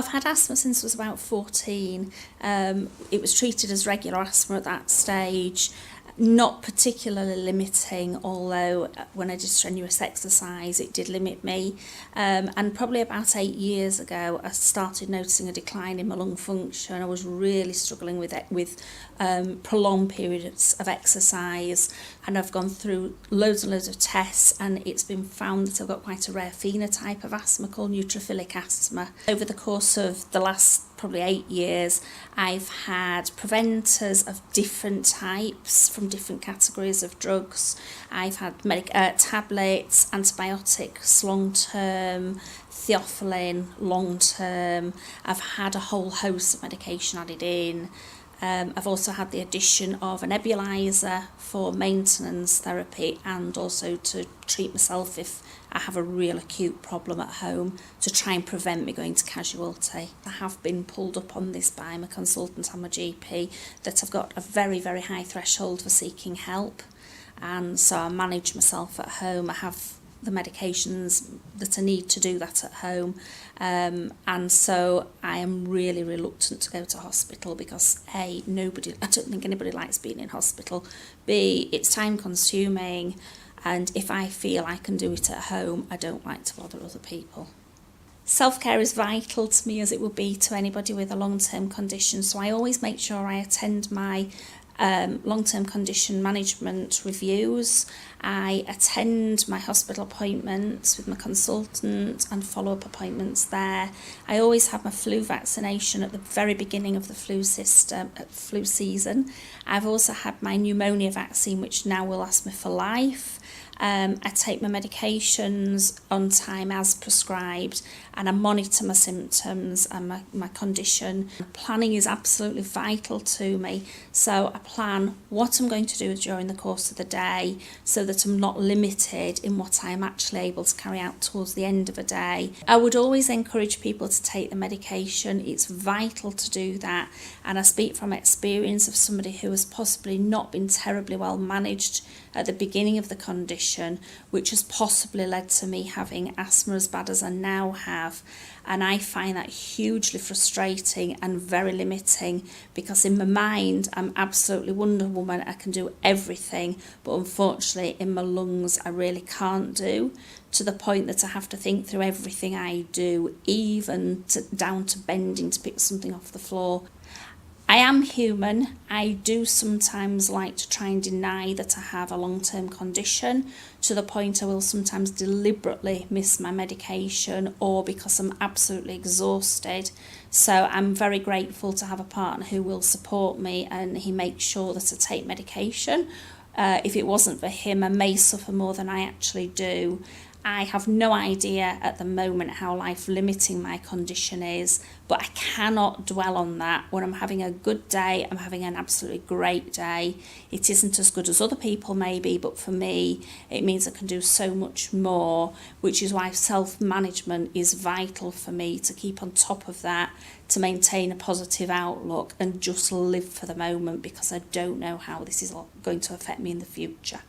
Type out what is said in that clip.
I've had asthma since I was about 14. It was treated as regular asthma at that stage, not particularly limiting, although when I did strenuous exercise it did limit me. And probably about 8 years ago I started noticing a decline in my lung function. I was really struggling with prolonged periods of exercise, and I've gone through loads and loads of tests, and it's been found that I've got quite a rare phenotype of asthma called neutrophilic asthma. Over the course of the last probably 8 years, I've had preventers of different types from different categories of drugs. I've had tablets, antibiotics long-term, theophylline long-term. I've had a whole host of medication added in. I've also had the addition of a nebulizer for maintenance therapy, and also to treat myself if I have a real acute problem at home, to try and prevent me going to casualty. I have been pulled up on this by my consultant and my GP that I've got a very, very high threshold for seeking help, and so I manage myself at home. I have the medications that I need to do that at home, and so I am really reluctant to go to hospital because I don't think anybody likes being in hospital. B, it's time consuming, and if I feel I can do it at home, I don't like to bother other people. Self-care is vital to me, as it would be to anybody with a long-term condition, so I always make sure I attend my long-term condition management reviews. I attend my hospital appointments with my consultant and follow-up appointments there. I always have my flu vaccination at the very beginning of the flu season. I've also had my pneumonia vaccine, which now will last me for life. I take my medications on time as prescribed, and I monitor my symptoms and my condition. Planning is absolutely vital to me, so I plan what I'm going to do during the course of the day so that I'm not limited in what I'm actually able to carry out towards the end of a day. I would always encourage people to take the medication. It's vital to do that, and I speak from experience of somebody who has possibly not been terribly well managed at the beginning of the condition, which has possibly led to me having asthma as bad as I now have. And I find that hugely frustrating and very limiting, because in my mind I'm absolutely Wonder Woman, I can do everything, but unfortunately in my lungs I really can't do, to the point that I have to think through everything I do, even down to bending to pick something off the floor. I am human. I do sometimes like to try and deny that I have a long-term condition, to the point I will sometimes deliberately miss my medication, or because I'm absolutely exhausted. So I'm very grateful to have a partner who will support me, and he makes sure that I take medication. If it wasn't for him, I may suffer more than I actually do. I have no idea at the moment how life-limiting my condition is, but I cannot dwell on that. When I'm having a good day, I'm having an absolutely great day. It isn't as good as other people maybe, but for me, it means I can do so much more, which is why self-management is vital for me, to keep on top of that, to maintain a positive outlook and just live for the moment, because I don't know how this is going to affect me in the future.